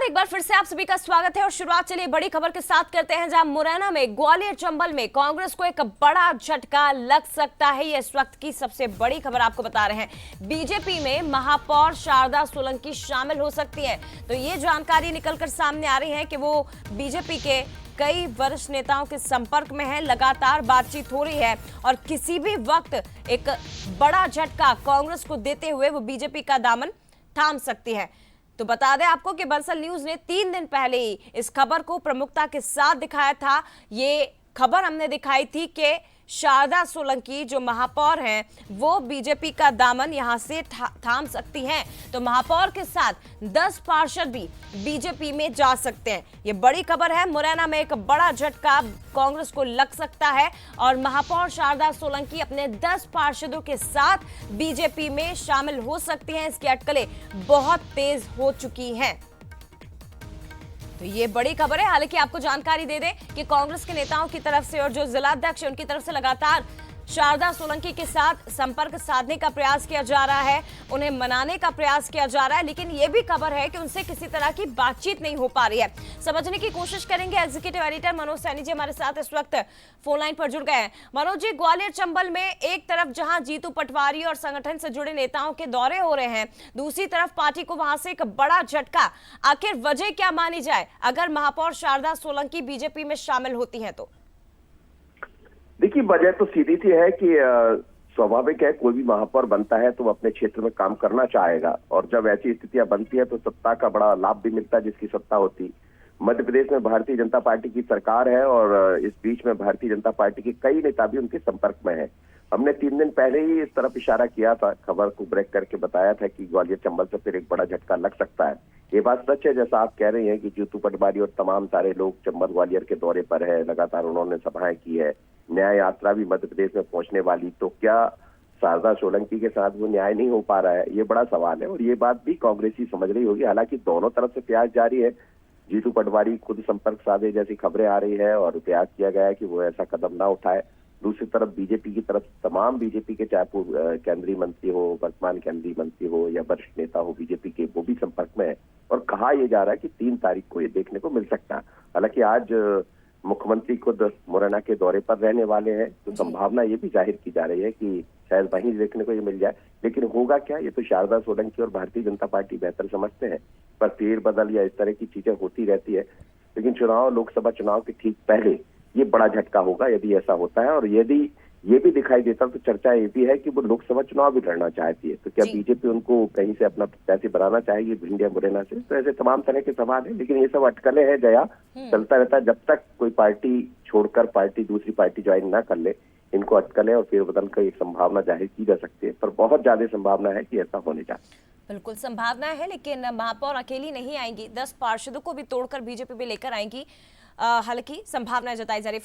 एक बार फिर से आप सभी का स्वागत है और शुरुआत चलिए बड़ी खबर के साथ करते हैं, जहां मुरैना में ग्वालियर चंबल में कांग्रेस को एक बड़ा झटका लग सकता है। ये इस वक्त की सबसे बड़ी खबर आपको बता रहे हैं। बीजेपी में महापौर शारदा सोलंकी शामिल हो सकती है। तो ये जानकारी निकलकर सामने आ रही है कि वो बीजेपी के कई वरिष्ठ नेताओं के संपर्क में है, लगातार बातचीत हो रही है और किसी भी वक्त एक बड़ा झटका कांग्रेस को देते हुए वो बीजेपी का दामन थाम सकती है। तो बता दें आपको कि बंसल न्यूज ने 3 दिन पहले ही इस खबर को प्रमुखता के साथ दिखाया था। ये खबर हमने दिखाई थी कि शारदा सोलंकी जो महापौर हैं वो बीजेपी का दामन यहां से थाम सकती हैं। तो महापौर के साथ 10 पार्षद भी बीजेपी में जा सकते हैं। ये बड़ी खबर है। मुरैना में एक बड़ा झटका कांग्रेस को लग सकता है और महापौर शारदा सोलंकी अपने 10 पार्षदों के साथ बीजेपी में शामिल हो सकती हैं। इसकी अटकलें बहुत तेज हो चुकी हैं। तो ये बड़ी खबर है। हालांकि आपको जानकारी दे दें कि कांग्रेस के नेताओं की तरफ से और जो जिला अध्यक्ष है उनकी तरफ से लगातार शारदा सोलंकी के साथ संपर्क साधने का प्रयास किया जा रहा है, उन्हें मनाने का प्रयास किया जा रहा है, लेकिन ये भी खबर है कि उनसे किसी तरह की बातचीत नहीं हो पा रही है। समझने की कोशिश करेंगे। एग्जीक्यूटिव एडिटर मनोज सैनी जी हमारे साथ इस वक्त फोन लाइन पर जुड़ गए हैं। मनोज जी, ग्वालियर चंबल में एक तरफ जहां जीतू पटवारी और संगठन से जुड़े नेताओं के दौरे हो रहे हैं, दूसरी तरफ पार्टी को वहां से एक बड़ा झटका। आखिर वजह क्या मानी जाए अगर महापौर शारदा सोलंकी बीजेपी में शामिल होती है? तो देखिए, वजह तो सीधी सी है कि स्वाभाविक है, कोई भी महापौर बनता है तो वो अपने क्षेत्र में काम करना चाहेगा और जब ऐसी स्थितियां बनती है तो सत्ता का बड़ा लाभ भी मिलता है जिसकी सत्ता होती। मध्य प्रदेश में भारतीय जनता पार्टी की सरकार है और इस बीच में भारतीय जनता पार्टी के कई नेता भी उनके संपर्क में है। हमने 3 दिन पहले ही इस तरफ इशारा किया था, खबर को ब्रेक करके बताया था कि ग्वालियर चंबल से फिर एक बड़ा झटका लग सकता है। ये बात सच है जैसा आप कह रहे हैं कि जीतू पटवारी और तमाम सारे लोग चंबल ग्वालियर के दौरे पर है, लगातार उन्होंने सभाएं की है, न्याय यात्रा भी मध्य प्रदेश में पहुंचने वाली। तो क्या शारदा सोलंकी के साथ वो न्याय नहीं हो पा रहा है? ये बड़ा सवाल है और ये बात भी कांग्रेसी समझ रही होगी। हालांकि दोनों तरफ से प्रयास जारी है। जीतू पटवारी खुद संपर्क साधे जैसी खबरें आ रही है और प्रयास किया गया है कि वो ऐसा कदम ना उठाए। दूसरी तरफ बीजेपी की तरफ तमाम बीजेपी के, चाहे पूर्व केंद्रीय मंत्री हो, वर्तमान केंद्रीय मंत्री हो या वरिष्ठ नेता हो बीजेपी के, वो भी संपर्क में है और कहा यह जा रहा है कि 3 तारीख को ये देखने को मिल सकता है। हालांकि आज मुख्यमंत्री खुद मुरैना के दौरे पर रहने वाले हैं तो संभावना ये भी जाहिर की जा रही है कि शायद वहीं देखने को ये मिल जाए। लेकिन होगा क्या, ये तो शारदा सोलंकी और भारतीय जनता पार्टी बेहतर समझते हैं, पर फेरबदल या इस तरह की चीजें होती रहती है। लेकिन लोकसभा चुनाव के ठीक पहले ये बड़ा झटका होगा यदि ऐसा होता है। और यदि ये भी दिखाई देता तो चर्चा ये भी है कि वो लोकसभा चुनाव भी लड़ना चाहती है। तो क्या बीजेपी उनको कहीं से अपना प्रत्याशी बनाना चाहेगी भिंडिया मुरैना से? तो ऐसे तमाम तरह के सवाल है, लेकिन ये सब अटकलें हैं जया, चलता रहता है। जब तक कोई पार्टी छोड़कर दूसरी पार्टी ज्वाइन ना कर ले, इनको अटकलें और फेरबदल का एक संभावना जाहिर की जा सकती है, पर बहुत ज्यादा संभावना है कि ऐसा होने जाए। बिल्कुल संभावना है, लेकिन महापौर अकेली नहीं आएंगी, 10 पार्षदों को भी तोड़कर बीजेपी में लेकर आएंगी। हालांकि संभावना जताई जा रही है।